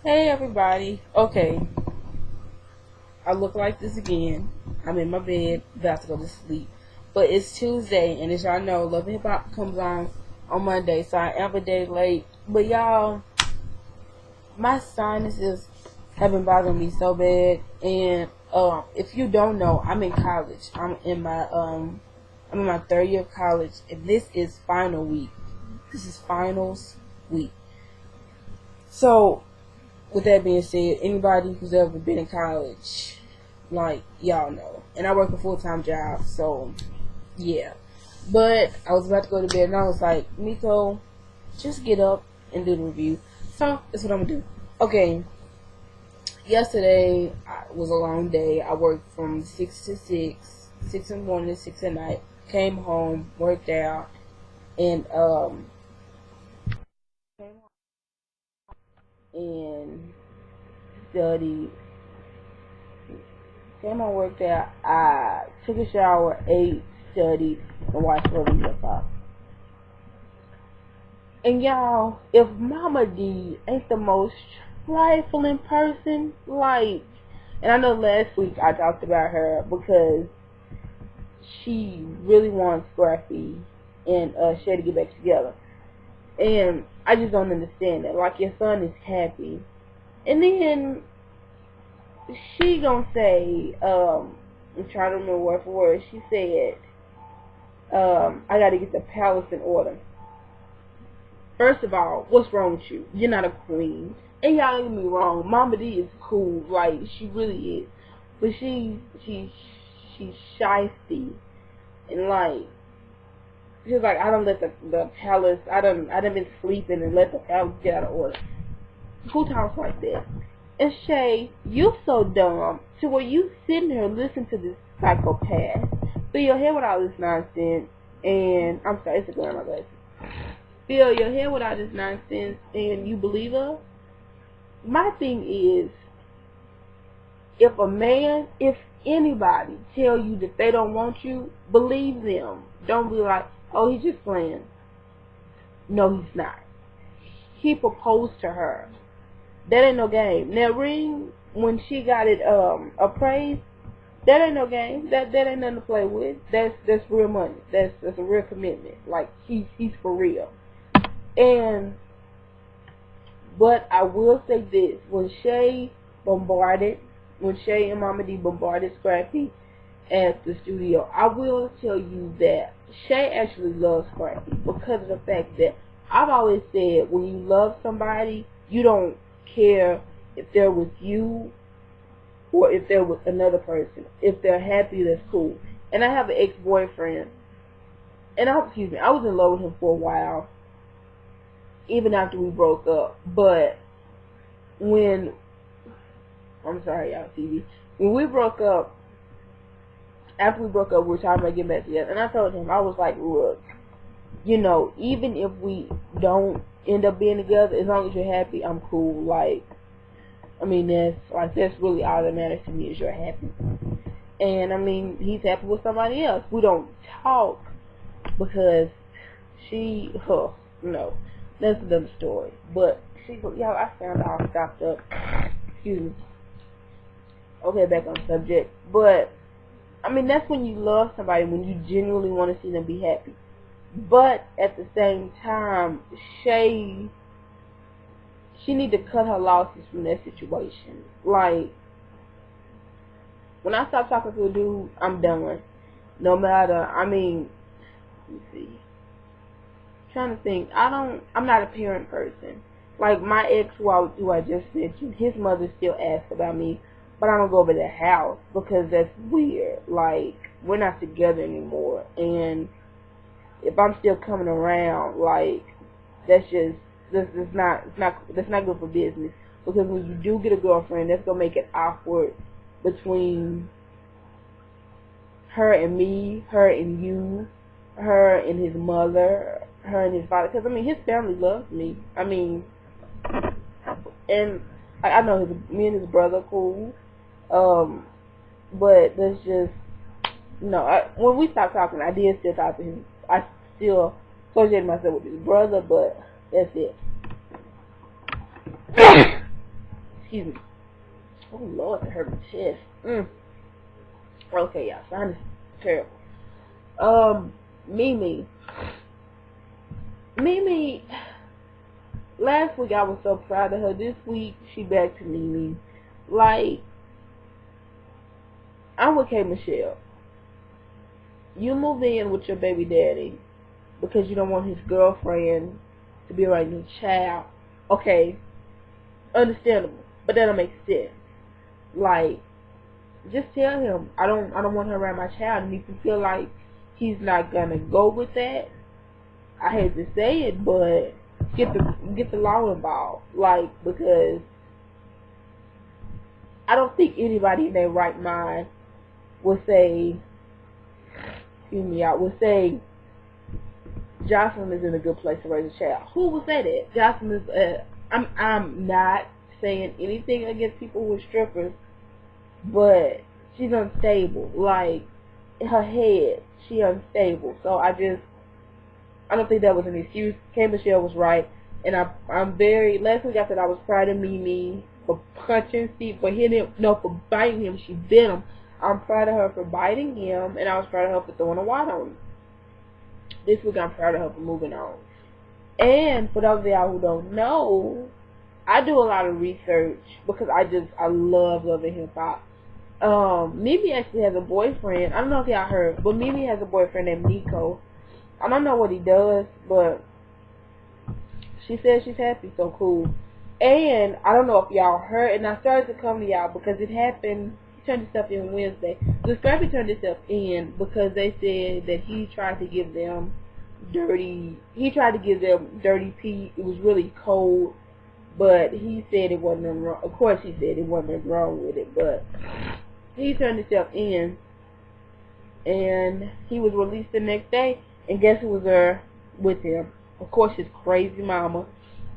Hey everybody. Okay, I look like this again. I'm in my bed, about to go to sleep. But it's Tuesday, and as y'all know, Love and Hip Hop comes on Monday, so I am a day late. But y'all, my sinuses have been bothering me so bad, and if you don't know, I'm in college. I'm in my third year of college, and this is final week. This is finals week. So with that being said, anybody who's ever been in college, like y'all know, and I work a full-time job, so yeah. But I was about to go to bed, and I was like, Miko, just get up and do the review. So that's what I'm gonna do. Okay. Yesterday was a long day. I worked from 6 to 6, 6 in the morning to 6 at night. Came home, worked out, and and studied. Came home, worked out. I took a shower, ate, studied, and watched Love and Hip Hop. And y'all, if Mama D ain't the most trifling person, like, and I know last week I talked about her because she really wants Scrappy and Shay to get back together. And I just don't understand that. Like, your son is happy. And then she gonna say, I'm trying to remember word for word, she said, I gotta get the palace in order. First of all, what's wrong with you? You're not a queen. And y'all don't get me wrong, Mama D is cool, like she really is. But she's shifty and like she's like I don't let the palace I done been sleeping and let the palace get out of order. Who talks like that? And Shay, you so dumb to where you sitting here listening to this psychopath. Fill your head with all this nonsense and I'm sorry, it's a glare in my glasses. Fill your head with all this nonsense and you believe her? My thing is, if anybody tell you that they don't want you, believe them. Don't be like, oh, he's just playing. No, he's not. He proposed to her. That ain't no game. Now, Ring, when she got it appraised, that ain't no game. That ain't nothing to play with. That's real money. That's a real commitment. Like he's for real. And but I will say this: bombarded, when Shay and Mama D bombarded Scrappy at the studio, I will tell you that Shay actually loves Scrappy because of the fact that I've always said when you love somebody, you don't care if they're with you or if they're with another person. If they're happy, that's cool. And I have an ex-boyfriend, and I was in love with him for a while, even after we broke up. But when I'm sorry, y'all, TV. When we broke up, after we broke up, we were talking about getting back together, and I told him, I was like, look, even if we don't end up being together, as long as you're happy, I'm cool. Like, I mean, that's really all that matters to me is you're happy. And I mean, he's happy with somebody else. We don't talk because no, that's another story. But y'all, I sound all stopped up. Excuse me. Okay, back on subject. But I mean, that's when you love somebody, when you genuinely want to see them be happy. But at the same time, she need to cut her losses from that situation. Like, when I stop talking to a dude, I'm done. No matter, I mean, let me see. I'm trying to think. I'm not a parent person. Like, my ex, who I just mentioned, his mother still asks about me, but I don't go over their house because that's weird. Like, we're not together anymore. And if I'm still coming around, like, that's just, that's not good for business. Because when you do get a girlfriend, that's gonna make it awkward between her and me, her and you, her and his mother, her and his father. Because I mean, his family loves me. I mean, and I know me and his brother cool. But that's just no. When we stopped talking, I did still talk to him. I still associated myself with his brother, but that's it. Excuse me. Oh Lord, it hurt my chest. Okay, y'all, sinus is terrible. Mimi. Last week I was so proud of her. This week she back to Mimi. Like, I'm with K. Michelle. You moved in with your baby daddy because you don't want his girlfriend to be around your child. Okay, understandable, but that don't make sense. Like, just tell him I don't want her around my child, and if you feel like he's not gonna go with that, I hate to say it, but get the law involved. Like, because I don't think anybody in their right mind would say, would say Jocelyn is in a good place to raise a child. Who would say that? Jocelyn is. I'm not saying anything against people who are strippers, but she's unstable. Like, her head, she unstable. So I don't think that was an excuse. K. Michelle was right, and I'm very. Last week I said I was proud of Mimi for punching Steve, for hitting him, no, for biting him. She bit him. I'm proud of her for biting him, and I was proud of her for throwing a wad on him. This week I'm proud of her for moving on. And for those of y'all who don't know, I do a lot of research because I love loving hip hop. Mimi actually has a boyfriend. I don't know if y'all heard, but Mimi has a boyfriend named Nico. I don't know what he does, but she says she's happy, so cool. And I don't know if y'all heard, and I started to come to y'all because it happened. He turned himself in Wednesday. The Scrappy turned himself in because they said that he tried to give them dirty pee. It was really cold, but he said it wasn't nothing wrong. Of course he said it wasn't nothing wrong with it, but he turned himself in, and he was released the next day. And guess who was there with him? Of course, his crazy mama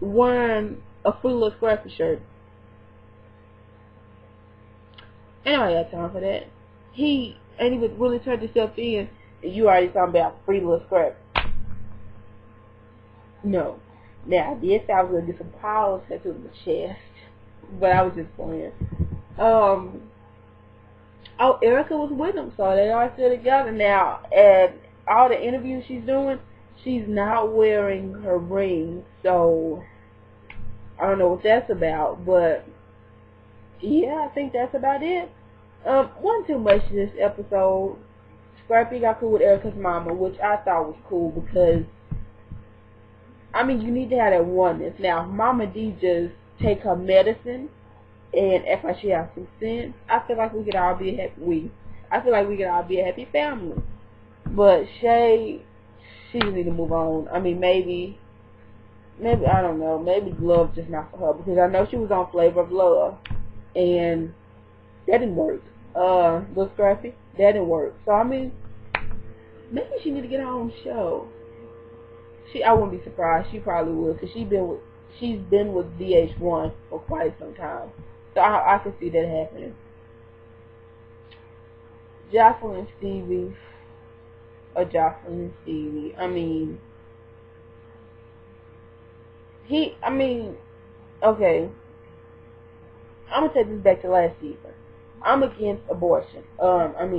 won a Free Little Scrappy shirt. Anyway, I got time for that. He was really turned himself in, and you already talking about Free Little Scrappy. No. Now, I did say I was going to get some powers tattooed on my chest, but I was just playing. Erica was with him, so they are still together now. And all the interviews she's doing, she's not wearing her ring, so I don't know what that's about, but yeah, I think that's about it. Wasn't too much this episode. Scrappy got cool with Erica's mama, which I thought was cool because, I mean, you need to have that oneness. Now, Mama D just take her medicine and act like she has some sense. I feel like we could all be a happy family. But Shay, she just need to move on. I mean, maybe I don't know. Maybe love just not for her because I know she was on Flavor of Love, and that didn't work. Little Scrappy, that didn't work. So I mean, maybe she need to get her own show. I wouldn't be surprised. She probably would because she's been with VH1 for quite some time. So I can see that happening. Jocelyn and Stevie. I mean, okay. I'm gonna take this back to last season. I'm against abortion. That's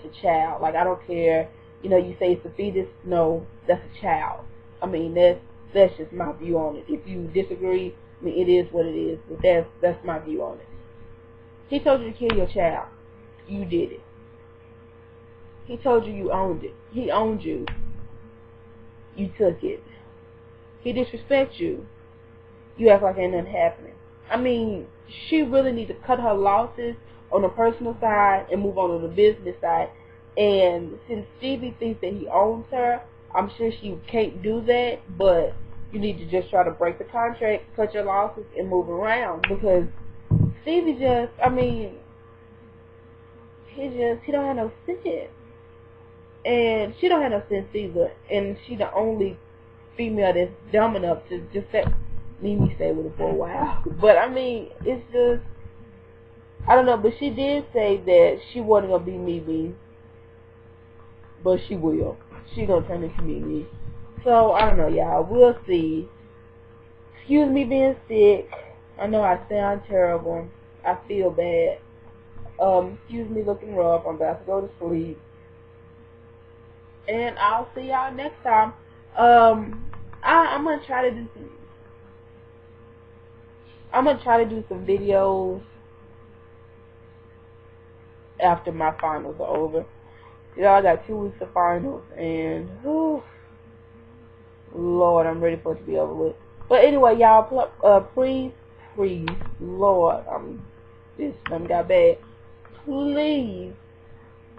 a child. Like, I don't care. You know, you say it's a fetus. No, that's a child. I mean, that's just my view on it. If you disagree, I mean, it is what it is. But that's my view on it. He told you to kill your child. You did it. He told you owned it. He owned you. You took it. He disrespects you. You act like ain't nothing happening. I mean, she really needs to cut her losses on the personal side and move on the business side. And since Stevie thinks that he owns her, I'm sure she can't do that, but you need to just try to break the contract, cut your losses, and move around. Because Stevie he don't have no sense. And she don't have no sense either. And she the only female that's dumb enough to just let Mimi stay with her for a while. But I mean, it's just, I don't know. But she did say that she wasn't gonna be Mimi, but she will. She gonna turn into Mimi. So I don't know, y'all. We'll see. Excuse me being sick. I know I sound terrible. I feel bad. Excuse me looking rough. I'm about to go to sleep. And I'll see y'all next time. I'm gonna try to do some videos after my finals are over. Y'all, I got 2 weeks of finals, and Lord, I'm ready for it to be over with. But anyway, y'all, please, Lord, this done got bad. Please,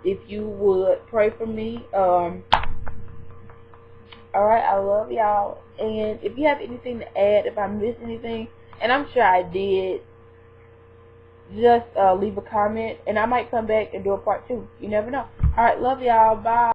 if you would pray for me. Alright, I love y'all. And if you have anything to add, if I missed anything, and I'm sure I did, just leave a comment, and I might come back and do a part 2. You never know. Alright, love y'all. Bye.